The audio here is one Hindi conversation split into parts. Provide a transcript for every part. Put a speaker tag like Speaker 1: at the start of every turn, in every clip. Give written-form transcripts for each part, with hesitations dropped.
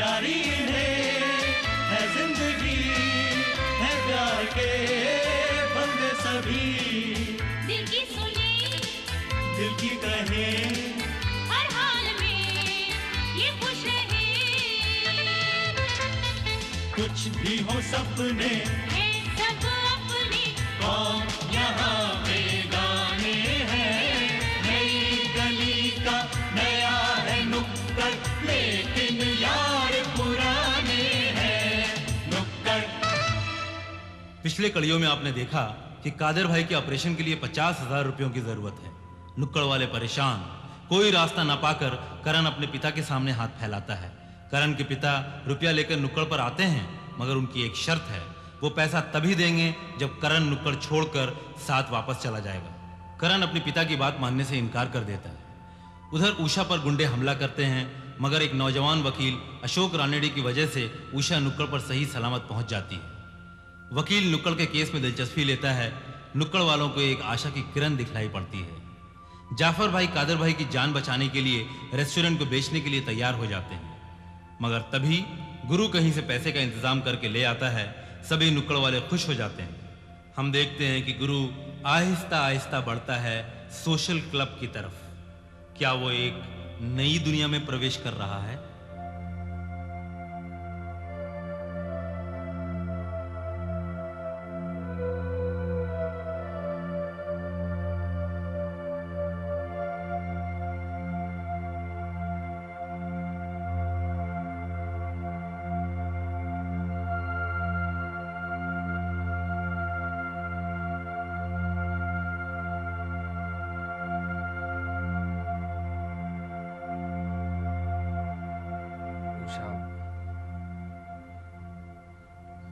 Speaker 1: यारी इन्हें है जिंदगी, है प्यार के बंदे सभी।
Speaker 2: दिल की सुने,
Speaker 1: दिल की कहे,
Speaker 2: हर हाल में ये खुश रहे।
Speaker 1: कुछ भी हो सपने
Speaker 2: है सब अपने,
Speaker 1: कौन यहाँ बेगाने हैं। नई गली का नया है नुक्कड़, लेकिन यार पुराने हैं नुक्कड़।
Speaker 3: पिछले कड़ियों में आपने देखा कि कादर भाई के ऑपरेशन के लिए 50,000 रुपयों की जरूरत है। नुक्कड़ वाले परेशान, कोई रास्ता न पाकर करण अपने पिता के सामने हाथ फैलाता है। करण के पिता रुपया लेकर नुक्कड़ पर आते हैं, मगर उनकी एक शर्त है, वो पैसा तभी देंगे जब करण नुक्कड़ छोड़कर साथ वापस चला जाएगा। करण अपने पिता की बात मानने से इनकार कर देता है। उधर उषा पर गुंडे हमला करते हैं, मगर एक नौजवान वकील अशोक रानेडी की वजह से उषा नुक्कड़ पर सही सलामत पहुंच जाती है। वकील नुक्कड़ के केस में दिलचस्पी लेता है। नुक्कड़ वालों को एक आशा की किरण दिखलाई पड़ती है। जाफर भाई कादर भाई की जान बचाने के लिए रेस्टोरेंट को बेचने के लिए तैयार हो जाते हैं, मगर तभी गुरु कहीं से पैसे का इंतजाम करके ले आता है। सभी नुक्कड़ वाले खुश हो जाते हैं। हम देखते हैं कि गुरु आहिस्ता आहिस्ता बढ़ता है सोशल क्लब की तरफ। क्या वो एक नई दुनिया में प्रवेश कर रहा है?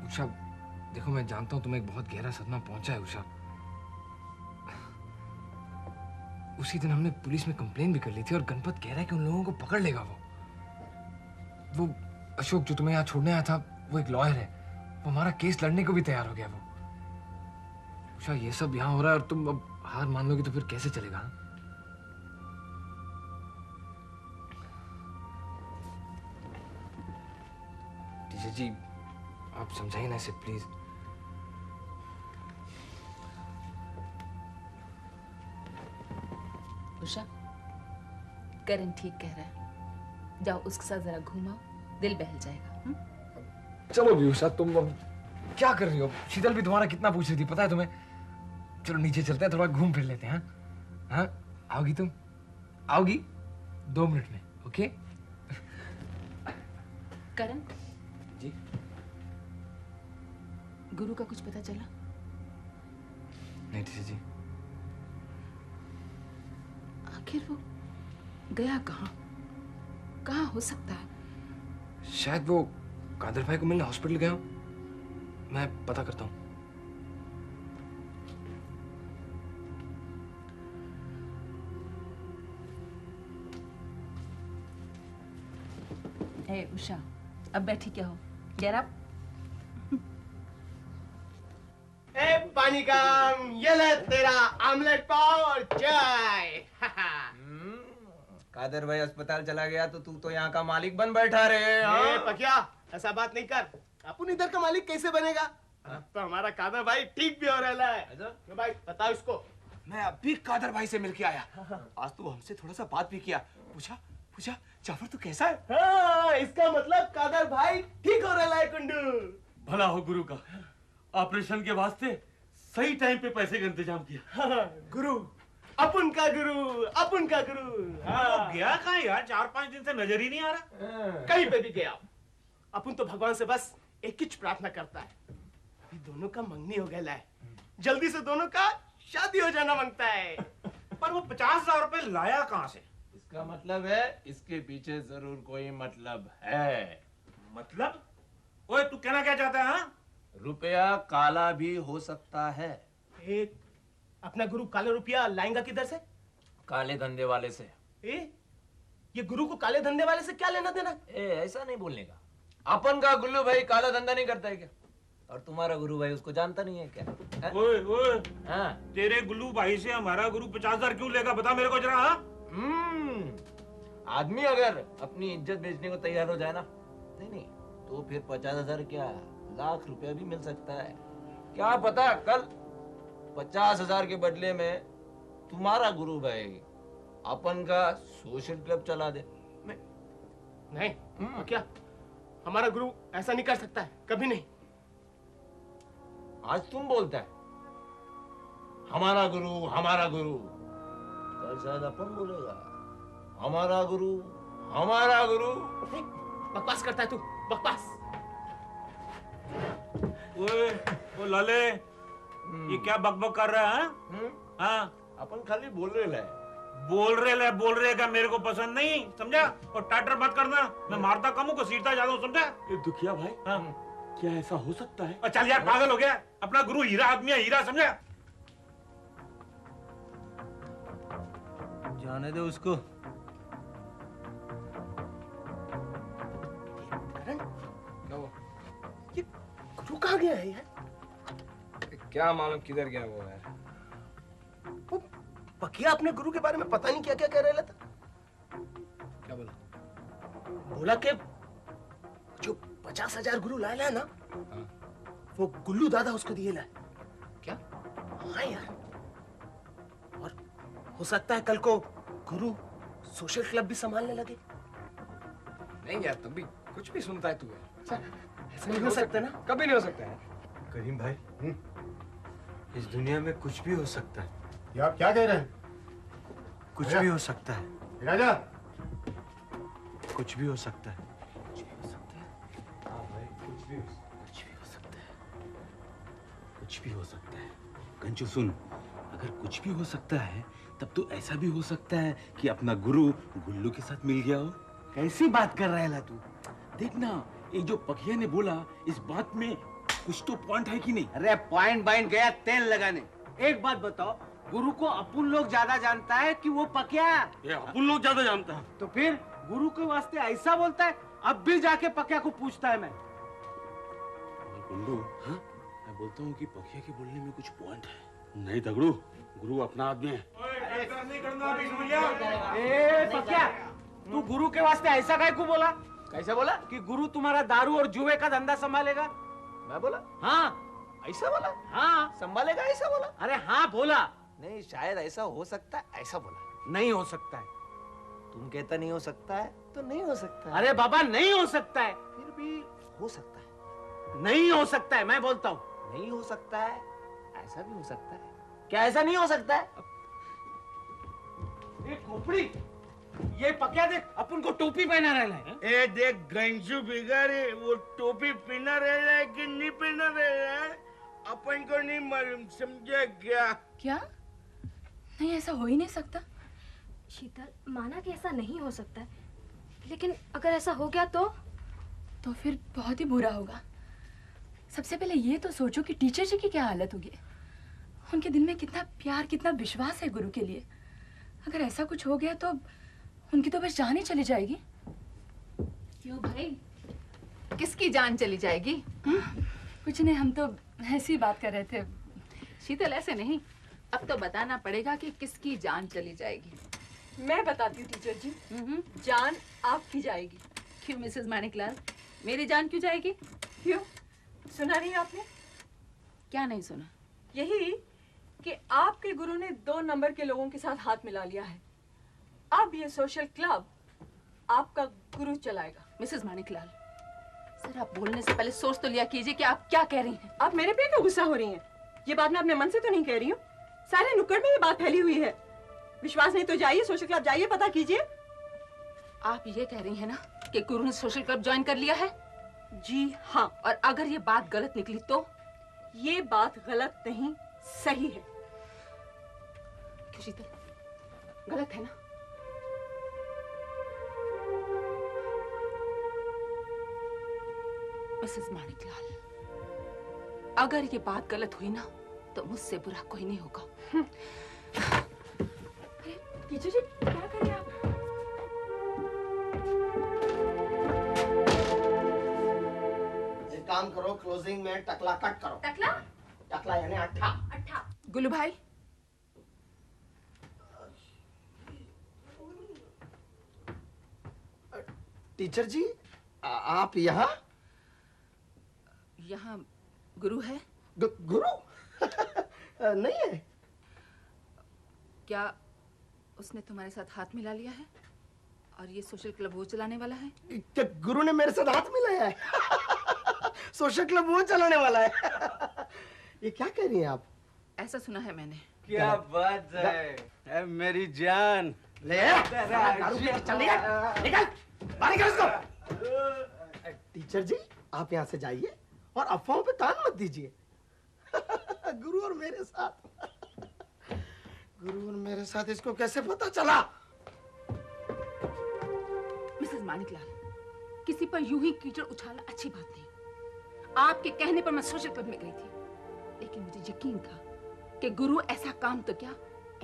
Speaker 4: उषा, देखो मैं जानता हूं तुम्हें एक बहुत गहरा सदमा पहुंचा है उषा। उसी दिन हमने पुलिस में कंप्लेन भी कर ली थी और गणपत कह रहा है कि उन लोगों को पकड़ लेगा। वो अशोक जो तुम्हें यहाँ छोड़ने आया था, वो एक लॉयर है, वो हमारा केस लड़ने को भी तैयार हो गया। वो उषा, ये सब यहाँ हो रहा है और तुम अब हार मान लोगी तो फिर कैसे चलेगा? टीचर जी, आप समझाइए ना इसे प्लीज।
Speaker 5: उषा, करण ठीक कह रहा है, जाओ उसके साथ जरा घूमाओ, दिल बहल जाएगा।
Speaker 4: चलो भी उषा, तुम अब क्या कर रही हो? शीतल भी तुम्हारा कितना पूछ रही थी, पता है तुम्हें? चलो नीचे चलते हैं, थोड़ा घूम फिर लेते हैं। हाँ, आओगी तुम? आओगी 2 मिनट में? ओके।
Speaker 5: करण
Speaker 4: जी,
Speaker 5: गुरु का कुछ पता चला?
Speaker 4: नहीं टीचर जी।
Speaker 5: आखिर वो गया कहाँ हो सकता है?
Speaker 4: शायद वो कादर भाई को मिलने हॉस्पिटल गया हूं। मैं पता करता हूं।
Speaker 5: ए उषा, अब बैठी क्या हो? Get up.
Speaker 6: ए पानी काम, ये ले तेरा आमलेट पाव और चाय।
Speaker 7: कादर भाई अस्पताल चला गया तो तू तो यहाँ का मालिक बन बैठा रे।
Speaker 6: पकिया, ऐसा बात नहीं कर। अपन इधर का मालिक कैसे बनेगा? तो हमारा कादर भाई ठीक भी हो रहा है। तो भाई बताओ इसको।
Speaker 7: मैं अभी कादर भाई से मिलके आया। आज तू हमसे थोड़ा सा बात भी किया। पूछा जाफर तू कैसा है?
Speaker 6: हाँ, इसका मतलब कादर भाई ठीक हो रहा है कुंडू।
Speaker 8: भला हो गुरु का, ऑपरेशन के वास्ते सही टाइम पे पैसे का इंतजाम किया।
Speaker 6: हाँ, गुरु, अपन का गुरु।
Speaker 8: हाँ। गया कहाँ यार? 4-5 दिन से नजर ही नहीं आ रहा।
Speaker 6: कहीं पे भी गया। अपन तो भगवान से बस एक ही प्रार्थना करता है, अभी दोनों का मंगनी हो गया है, जल्दी से दोनों का शादी हो जाना मांगता है।
Speaker 8: पर वो 50,000 रुपए लाया कहाँ से?
Speaker 7: इसका मतलब है इसके पीछे जरूर कोई मतलब है।
Speaker 8: मतलब? ओए तू कहना क्या चाहता है? हाँ?
Speaker 7: रुपया काला भी हो सकता है।
Speaker 6: एक अपना गुरु काले रुपया लाएगा किधर से?
Speaker 7: काले धंधे वाले से।
Speaker 6: ये गुरु को काले धंधे वाले से क्या लेना देना?
Speaker 7: ऐसा नहीं बोलने का। अपन का गुल्लू भाई काला धंधा नहीं करता है क्या? और तुम्हारा गुरु भाई उसको जानता नहीं है क्या?
Speaker 8: ओए
Speaker 7: हाँ?
Speaker 8: तेरे गुल्लू भाई से हमारा गुरु 50,000 क्यों लेगा? बता मेरे को जरा। हाँ?
Speaker 7: आदमी अगर अपनी इज्जत बेचने को तैयार हो जाए ना, नहीं नहीं, तो फिर 50,000 क्या, लाख रुपया भी मिल सकता है। क्या पता कल 50,000 के बदले में तुम्हारा गुरु भाई अपन का सोशल क्लब चला दे।
Speaker 6: नहीं तो क्या, हमारा गुरु ऐसा नहीं कर सकता है, कभी नहीं।
Speaker 7: आज तुम बोलता है हमारा गुरु, कल शायद अपन बोलेगा हमारा गुरु।
Speaker 6: बकवास करता है तू, बकवास।
Speaker 8: ओ लाले, ये क्या बकबक कर रहा है? हाँ,
Speaker 7: अपन खाली बोल
Speaker 8: बोल रहे का मेरे को पसंद नहीं, समझा? और टाटर मत करना, मैं मारता कम हूँ, घसीटता ज्यादा हूँ, समझा?
Speaker 9: ये दुखिया भाई,
Speaker 8: हाँ।
Speaker 9: क्या ऐसा हो सकता है?
Speaker 8: और चल यार, पागल हो गया? अपना गुरु हीरा आदमी है, हीरा, समझा?
Speaker 3: जाने दे उसको।
Speaker 4: क्या हुआ?
Speaker 6: ये गुरु कहाँ गया है यार?
Speaker 4: क्या मालूम किधर गया वो यार।
Speaker 6: वो पकिया अपने गुरु के बारे में पता नहीं क्या क्या कह रहा था।
Speaker 4: क्या बोला?
Speaker 6: बोला कि जो 50,000 गुरु लाया ना,
Speaker 4: हाँ।
Speaker 6: वो गुल्लू दादा उसको दिए लाए।
Speaker 4: क्या?
Speaker 6: हाँ यार, और हो सकता है कल को गुरु सोशल क्लब भी संभालने लगे।
Speaker 4: नहीं यार, तुम भी कुछ भी सुनता है तू यार।
Speaker 6: ऐसा नहीं हो सकता ना?
Speaker 4: कभी नहीं हो सकता है।
Speaker 10: करीम भाई, इस दुनिया में कुछ भी हो सकता है।
Speaker 9: ये आप क्या कह रहे हैं?
Speaker 10: कुछ भी हो सकता है।
Speaker 9: राजा,
Speaker 10: कुछ भी हो सकता है।
Speaker 9: हाँ भाई, कुछ भी हो सकता है।
Speaker 10: कंचू सुन, अगर कुछ भी हो सकता है तब तो ऐसा भी हो सकता है कि अपना गुरु गुल्लू के साथ मिल गया हो। कैसी बात कर रहा है ला तू? देखना, ये जो पखिया ने बोला, इस बात में कुछ तो पॉइंट है कि नहीं?
Speaker 11: अरे पॉइंट बाइंट गया तेल लगाने। एक बात बताओ, गुरु को अपन लोग ज्यादा जानता है कि वो पकिया?
Speaker 8: ये अपन लोग ज्यादा जानता है।
Speaker 11: तो फिर गुरु के वास्ते ऐसा बोलता है? अब भी जाके पकिया को पूछता है मैं।
Speaker 10: गुल्लू, हाँ? मैं बोलता हूँ कि पखिया के बोलने में कुछ पॉइंट है।
Speaker 9: नहीं दगड़ू, गुरु अपना आदमी है।
Speaker 8: नहीं करना अभी, समझ गया?
Speaker 11: ए पकिया, तू गुरु के वास्ते ऐसा काय को बोला?
Speaker 7: कैसे बोला?
Speaker 11: कि गुरु तुम्हारा दारू और जुए का धंधा संभालेगा?
Speaker 7: मैं बोला?
Speaker 11: हाँ।
Speaker 7: ऐसा बोला?
Speaker 11: हाँ।
Speaker 7: संभालेगा ऐसा बोला?
Speaker 11: अरे हाँ बोला।
Speaker 7: नहीं, शायद ऐसा हो सकता है, ऐसा बोला।
Speaker 11: नहीं हो सकता है।
Speaker 7: तुम कहता नहीं हो सकता है तो नहीं हो सकता है।
Speaker 11: अरे बाबा, नहीं हो सकता है।
Speaker 7: फिर भी हो सकता है।
Speaker 11: नहीं हो सकता है, मैं बोलता हूँ।
Speaker 7: नहीं हो सकता है, ऐसा भी हो सकता है।
Speaker 11: क्या ऐसा नहीं हो सकता है? ये खोपड़ी, ये पकिया देख, अपन को टोपी पहना रहना है।
Speaker 8: ए देख गंजू बिगाड़े, वो टोपी पहना रहा है कि नहीं पहना रहा है अपन को नहीं मालूम, समझा क्या?
Speaker 2: क्या? नहीं, ऐसा हो ही नहीं सकता।
Speaker 12: शीतल, माना कि ऐसा नहीं हो सकता है, लेकिन अगर ऐसा हो गया तो
Speaker 2: फिर बहुत ही बुरा होगा। सबसे पहले ये तो सोचो कि टीचर जी की क्या हालत होगी। उनके दिल में कितना प्यार, कितना विश्वास है गुरु के लिए। अगर ऐसा कुछ हो गया तो उनकी तो बस जान ही चली जाएगी।
Speaker 5: क्यों भाई, किसकी जान चली जाएगी?
Speaker 2: कुछ नहीं, हम तो ऐसी बात कर रहे थे।
Speaker 5: शीतल, ऐसे नहीं, अब तो बताना पड़ेगा कि किसकी जान चली जाएगी।
Speaker 13: मैं बताती हूँ टीचर जी, जान आपकी जाएगी।
Speaker 5: क्यों मिसेस मानिकलाल, मेरी जान क्यों जाएगी?
Speaker 13: क्यों, सुना नहीं आपने?
Speaker 5: क्या नहीं सुना?
Speaker 13: यही कि आपके गुरु ने 2 नंबर के लोगों के साथ हाथ मिला लिया है। अब ये सोशल क्लब आपका गुरु चलाएगा।
Speaker 5: मिसेस मानिकलाल, सर आप बोलने से पहले सोच तो लिया कीजिए कि आप क्या कह रही हैं।
Speaker 13: आप मेरे पे क्यों गुस्सा हो रही हैं? ये बात मैं अपने मन से तो नहीं कह रही हूँ। सारे नुक्कड़ में ये बात फैली हुई है। विश्वास नहीं तो जाइए सोशल क्लब, जाइए, पता कीजिए।
Speaker 5: आप ये कह रही हैं ना कि गुरु ने सोशल क्लब ज्वाइन कर लिया है?
Speaker 13: जी हाँ।
Speaker 5: और अगर ये बात गलत निकली तो?
Speaker 13: ये बात गलत नहीं, सही है।
Speaker 5: क्यों शीतल, गलत है ना? मिसेस मानिकलाल, अगर ये बात गलत हुई ना तो मुझसे बुरा कोई नहीं होगा।
Speaker 13: टीचर जी, क्या करें आप?
Speaker 6: एक काम करो, क्लोजिंग में टकला कट करो।
Speaker 2: टकला?
Speaker 6: टकला यानी अट्ठा।
Speaker 2: अट्ठा।
Speaker 5: गुल्लू भाई,
Speaker 6: टीचर जी, आप यहाँ?
Speaker 5: यहाँ गुरु है?
Speaker 6: गुरु? नहीं है।
Speaker 5: क्या उसने तुम्हारे साथ हाथ मिला लिया है और ये सोशल क्लब वो चलाने वाला है?
Speaker 6: क्या गुरु ने मेरे साथ हाथ मिलाया है? सोशल क्लब वो चलाने वाला है? ये क्या कह रही हैं आप?
Speaker 5: ऐसा सुना है मैंने।
Speaker 11: क्या बात है मेरी जान।
Speaker 6: ले दारू पी के चल निकल बाहर निकल इसको। टीचर जी आप यहाँ से जाइए और अफवाहों पे कान मत दीजिए। गुरु और मेरे साथ, गुरु और मेरे साथ इसको कैसे पता चला?
Speaker 5: मिसेस मानिकलाल, किसी पर यूं ही कीचड़ उछालना अच्छी बात नहीं। आपके कहने पर मैं सोशल क्लब में गई थी, लेकिन मुझे यकीन था कि गुरु ऐसा काम तो क्या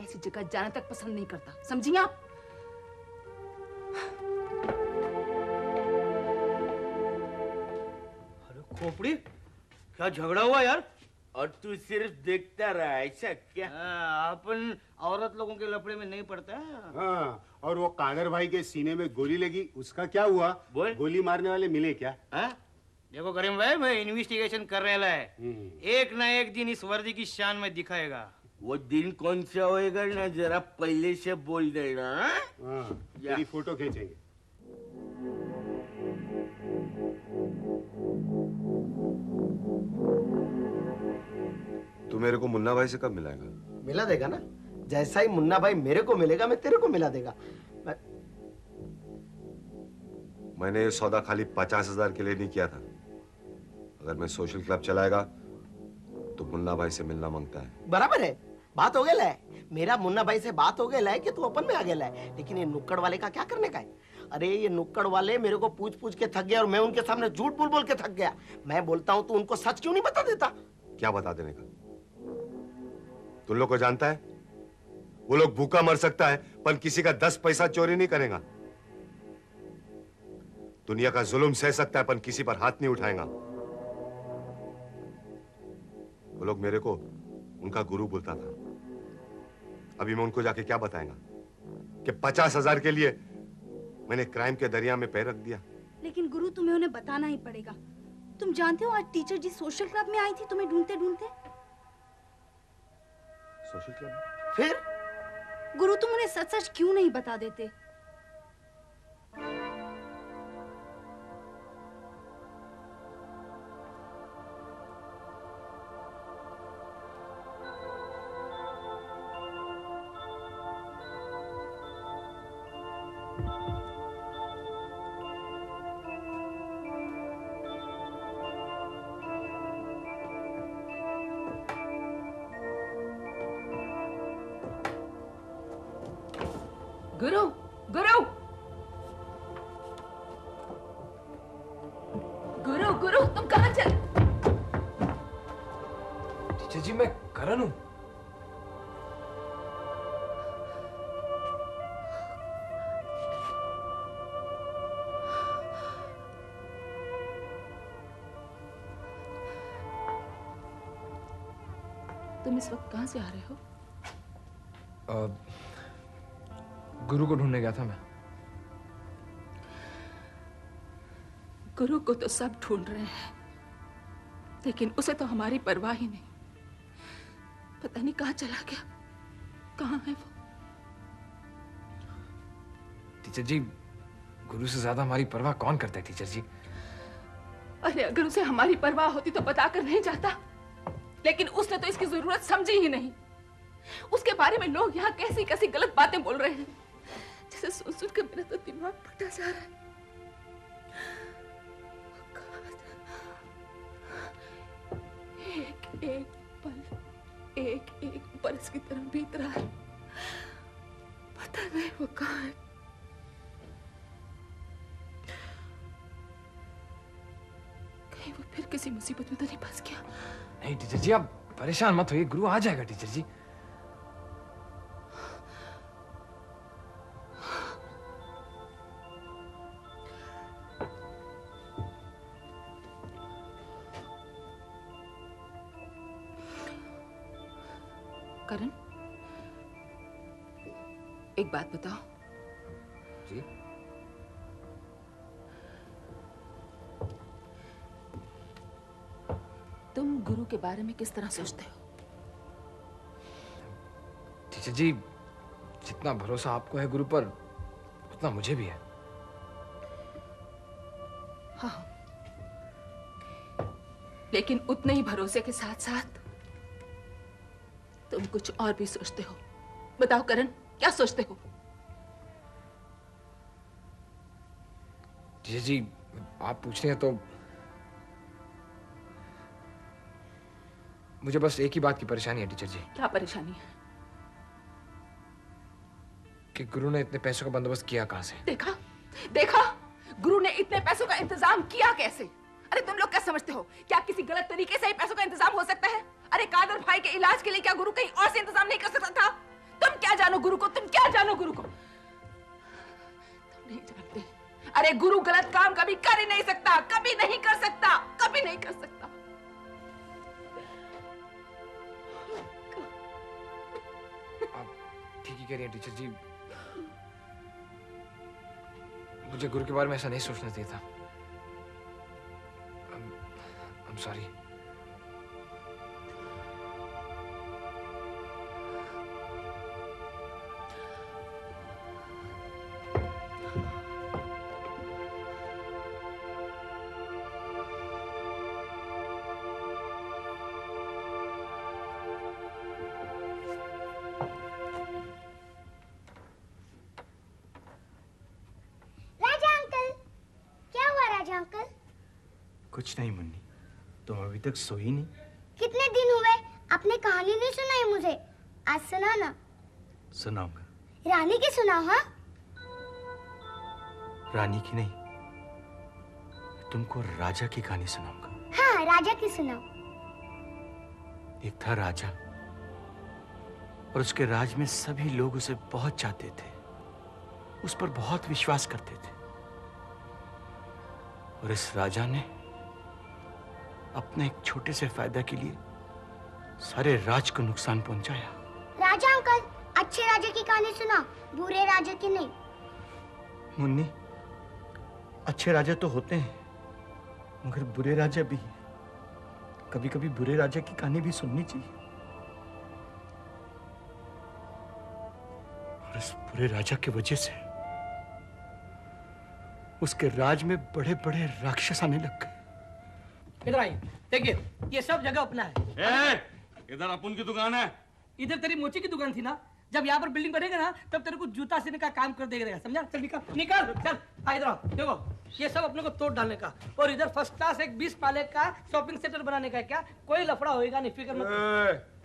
Speaker 5: ऐसी जगह जाने तक पसंद नहीं करता। समझी आप?
Speaker 8: अरे खोपड़ी, क्या झगड़ा हुआ यार? और तू सिर्फ देखता रहा, ऐसा क्या? अपन औरत लोगों के लफड़े में नहीं पड़ता है।
Speaker 9: हाँ, और वो कादर भाई के सीने में गोली लगी, उसका क्या हुआ?
Speaker 8: बोल।
Speaker 9: गोली मारने वाले मिले क्या?
Speaker 8: हाँ? देखो करीम भाई, मैं इन्वेस्टिगेशन कर रहा है। एक ना एक दिन इस वर्दी की शान में दिखाएगा। वो दिन कौन सा होएगा ना, जरा पहले से बोल देना।
Speaker 9: हाँ, तेरी फोटो खींचेंगे।
Speaker 14: तू मेरे को मुन्ना भाई से कब मिलाएगा?
Speaker 6: मिला देगा ना, जैसा ही मुन्ना भाई मेरे को मिलेगा मैं तेरे को मिला देगा।
Speaker 14: मैंने ये सौदा खाली 50,000 के लिए नहीं किया था। अगर मैं सोशल क्लब चलाएगा तो मुन्ना भाई से मिलना मांगता है।
Speaker 6: बराबर है, बात हो गया है। मेरा मुन्ना भाई से बात हो गया है कि तू अपन में आ गया है, लेकिन ये नुक्कड़ वाले का क्या करने का है? अरे ये नुक्कड़ वाले मेरे को पूछ पूछ के थक गया और मैं उनके सामने झूठ बोल बोल के थक गया। मैं बोलता हूँ तू उनको सच क्यों नहीं बता देता?
Speaker 14: क्या बता देने का? तुम लोग को जानता है, वो लोग भूखा मर सकता है पर किसी का 10 पैसा चोरी नहीं करेगा। दुनिया का जुल्म सह सकता है पर किसी पर हाथ नहीं उठाएगा। वो लोग मेरे को उनका गुरु बोलता था। अभी मैं उनको जाके क्या बताएगा कि 50,000 के लिए मैंने क्राइम के दरिया में पैर रख दिया।
Speaker 15: लेकिन गुरु तुम्हें उन्हें बताना ही पड़ेगा। तुम जानते हो आज टीचर जी सोशल क्लब में आई थी तुम्हें ढूंढते ढूंढते।
Speaker 14: Social club?
Speaker 15: फिर गुरु तुम उन्हें सच सच क्यों नहीं बता देते?
Speaker 5: गुरु, गुरु, गुरु, गुरु, तुम कहाँ चल?
Speaker 4: टीचर जी मैं करण हूँ।
Speaker 5: तुम इस वक्त कहाँ से आ रहे हो?
Speaker 4: गुरु को ढूंढने गया था मैं।
Speaker 5: गुरु को तो सब ढूंढ रहे हैं, लेकिन उसे तो हमारी परवाह ही नहीं। पता नहीं कहाँ चला गया, कहाँ है वो?
Speaker 4: टीचर जी, गुरु से ज्यादा हमारी परवाह कौन करता है टीचर जी?
Speaker 5: अरे अगर उसे हमारी परवाह होती तो बताकर नहीं जाता, लेकिन उसने तो इसकी जरूरत समझी ही नहीं। उसके बारे में लोग यहाँ कैसी कैसी गलत बातें बोल रहे हैं, जिसे सुन सुन कर मेरा तो दिमाग फटा जा रहा है। एक एक पल एक एक बरस की तरह बीत रहा है, पता नहीं वो कहाँ है। कहीं वो फिर किसी मुसीबत में तो नहीं फंस गया?
Speaker 4: नहीं टीचर जी, आप परेशान मत होइए, गुरु आ जाएगा टीचर जी।
Speaker 5: करण, एक बात बताओ।
Speaker 4: जी?
Speaker 5: गुरु के बारे में किस तरह सोचते हो?
Speaker 4: टीचर जी, जितना भरोसा आपको है गुरु पर, उतना मुझे भी है।
Speaker 5: हाँ, लेकिन उतने ही भरोसे के साथ साथ तुम कुछ और भी सोचते हो। बताओ करण, क्या सोचते हो?
Speaker 4: टीचर जी, आप पूछ रहे हैं तो मुझे बस एक ही बात की परेशानी है टीचर जी।
Speaker 5: क्या परेशानी है?
Speaker 4: कि गुरु ने इतने पैसों का बंदोबस्त किया कहाँ से?
Speaker 5: देखा देखा, गुरु ने इतने पैसों का इंतजाम किया कैसे? अरे तुम लोग क्या समझते हो, क्या किसी गलत तरीके से ही पैसों का इंतजाम हो सकता है? अरे कादर भाई के इलाज के लिए क्या गुरु कहीं और से इंतजाम नहीं कर सकता था? तुम क्या जानो गुरु को, तुम क्या जानो गुरु को? तुम नहीं जानते। अरे गुरु गलत काम कभी कर ही नहीं सकता, कभी नहीं कर सकता, कभी नहीं कर सकता।
Speaker 4: आप ठीक ही कह रही हैं टीचर जी, मुझे गुरु के बारे में ऐसा नहीं सोचना चाहिए था। I'm sorry।
Speaker 16: कुछ नहीं मुन्नी, तुम अभी तक सोई नहीं?
Speaker 17: कितने दिन हुए, आपने कहानी नहीं सुनाई मुझे। आज सुना ना।
Speaker 16: सुनाऊंगा।
Speaker 17: रानी की सुनाओ। हाँ,
Speaker 16: रानी की नहीं, तुमको राजा की कहानी सुनाऊंगा।
Speaker 17: हाँ, राजा की सुनाओ।
Speaker 16: एक था राजा और उसके राज में सभी लोग उसे बहुत चाहते थे, उस पर बहुत विश्वास करते थे। और इस राजा ने अपने एक छोटे से फायदा के लिए सारे राज को नुकसान पहुंचाया।
Speaker 17: राजा अंकल, अच्छे राजा की कहानी सुना, बुरे राजा की नहीं।
Speaker 16: मुन्नी, अच्छे राजा तो होते हैं मगर बुरे राजा भी हैं। कभी कभी बुरे राजा की कहानी भी सुननी चाहिए। और इस बुरे राजा की वजह से उसके राज में बड़े बड़े राक्षस आने लग गए।
Speaker 18: इधर आइए, देखिए ये सब जगह अपना है।
Speaker 10: इधर अपुन की दुकान है।
Speaker 18: इधर तेरी मोची की दुकान थी ना। जब यहाँ पर बिल्डिंग बनेगा ना तब तेरे को जूता सीने का काम कर देगा, समझा? चल निकाल निकाल, चल इधर आओ। देखो ये सब अपने को तोड़ डालने का, और इधर फर्स्ट क्लास एक 20 पाले का शॉपिंग सेंटर बनाने का। क्या कोई लफड़ा होएगा नहीं, फिक्र मत।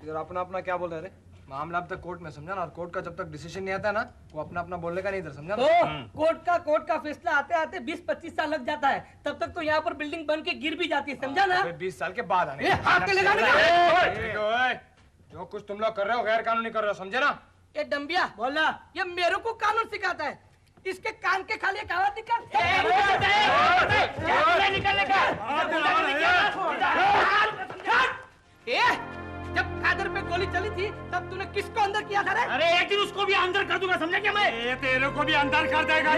Speaker 4: इधर अपना अपना क्या बोल रहे हैं? मामला अब तक कोर्ट में, समझा ना? और कोर्ट का जब तक डिसीजन नहीं आता ना, वो अपना अपना बोलने का नहीं इधर, समझा ना?
Speaker 18: तो कोर्ट का फैसला आते आते 20-25 साल लग जाता है, तब तक तो यहाँ पर बिल्डिंग बन के गिर भी जाती है, समझा ना?
Speaker 4: 20 साल के बाद आने। जो कुछ तुम लोग कर रहे हो गैर कानूनी कर रहे हो, समझे ना?
Speaker 18: ये डंबिया बोला, ये मेरे को कानून सिखाता है। इसके कान के खाली कहावत निकाल। जब कादर पे गोली चली थी तब तूने किसको अंदर किया था रे?
Speaker 8: अरे एक दिन उसको भी अंदर कर दूंगा, समझे क्या? मैं
Speaker 10: ये तेरे को भी अंदर कर देगा।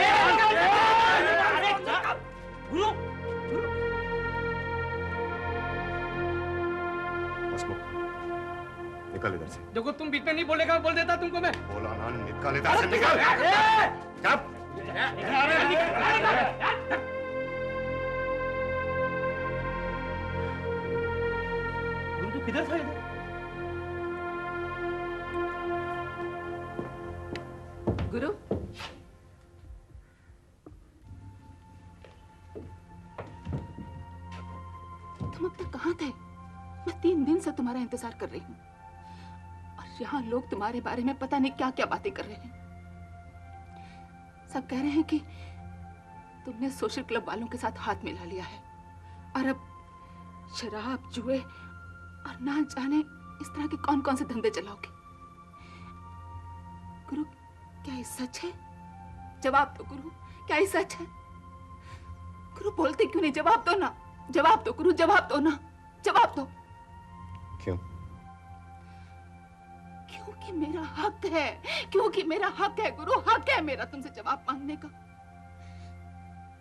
Speaker 8: गुरु
Speaker 14: निकल इधर से।
Speaker 18: देखो तुम बीच में नहीं बोलेगा, बोल देता तुमको मैं।
Speaker 14: बोला ना, निकल इधर से, निकल। चुप।
Speaker 8: गुरु तू किधर था?
Speaker 5: गुरु, तुम अब तक कहाँ थे? मैं 3 दिन से तुम्हारा इंतजार कर रही हूँ, और यहाँ लोग तुम्हारे बारे में पता नहीं क्या क्या बातें कर रहे हैं। सब कह रहे हैं कि तुमने सोशल क्लब वालों के साथ हाथ मिला लिया है, और अब शराब, जुए और ना जाने इस तरह के कौन कौन से धंधे चलाओगे। गुरु, क्या ये सच है? जवाब दो गुरु, क्या ये सच है? गुरु बोलते क्यों नहीं? जवाब दो ना, जवाब दो गुरु, जवाब दो ना, जवाब दो।
Speaker 14: क्यों?
Speaker 5: क्योंकि मेरा हक है, क्योंकि मेरा हक है गुरु, हक है मेरा तुमसे जवाब मांगने का।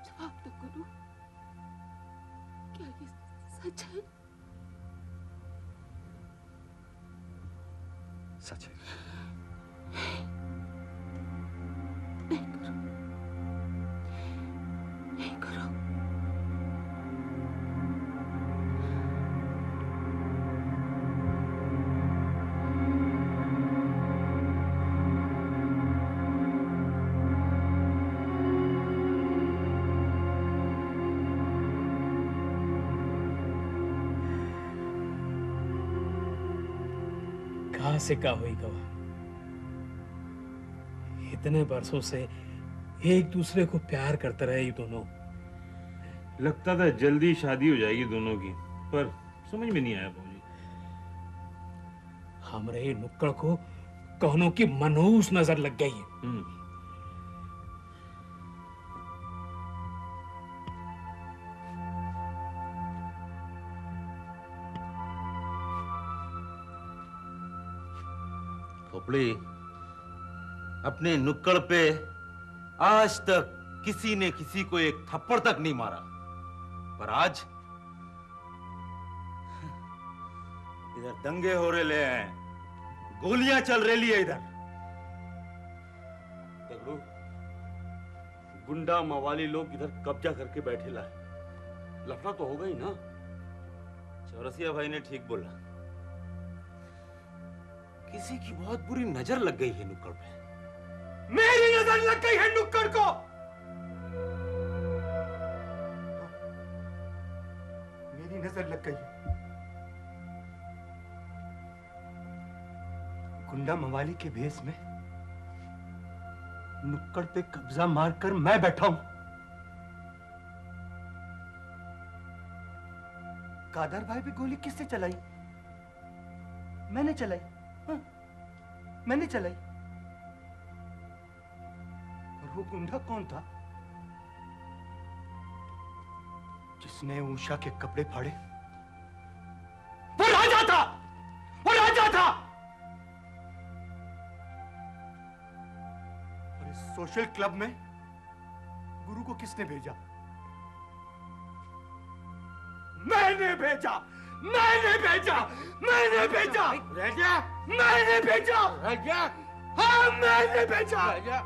Speaker 5: जवाब दो गुरु, क्या ये सच है?
Speaker 19: कहाँ से का हुई गवा। इतने बरसों से एक दूसरे को प्यार करते रहे ये दोनों।
Speaker 10: लगता था जल्दी शादी हो जाएगी दोनों की, पर समझ में नहीं आया बाबूजी।
Speaker 19: हमरे नुक्कड़ को कौनों की मनहूस नजर लग गई है।
Speaker 3: खोपड़ी, अपने नुक्कड़ पे आज तक किसी ने किसी को एक थप्पड़ तक नहीं मारा, पर आज इधर दंगे हो रहे हैं, गोलियां चल रही है इधर।
Speaker 10: तगड़ू, गुंडा मवाली लोग इधर कब्जा करके बैठे लाए, लफड़ा तो होगा ही ना।
Speaker 3: चौरसिया भाई ने ठीक बोला, किसी की बहुत बुरी नजर लग गई है नुक्कड़ पे।
Speaker 16: मेरी नजर लग गई है नुक्कड़ को।
Speaker 6: मेरी नजर लग गई है। गुंडा मवाली के भेष में नुक्कड़ पे कब्जा मारकर मैं बैठा हूं। कादर भाई पे गोली किसने चलाई? मैंने चलाई। हाँ, मैंने चलाई। और वो गुंडा कौन था जिसने उषा के कपड़े फाड़े? वो राजा था। वो राजा था। और इस सोशल क्लब में गुरु को किसने भेजा? मैंने भेजा। मैंने भेजा। मैंने भेजा।
Speaker 16: राजा,
Speaker 6: मैंने भेजा।
Speaker 16: राजा,
Speaker 6: हाँ, मैंने भेजा।
Speaker 16: राजा।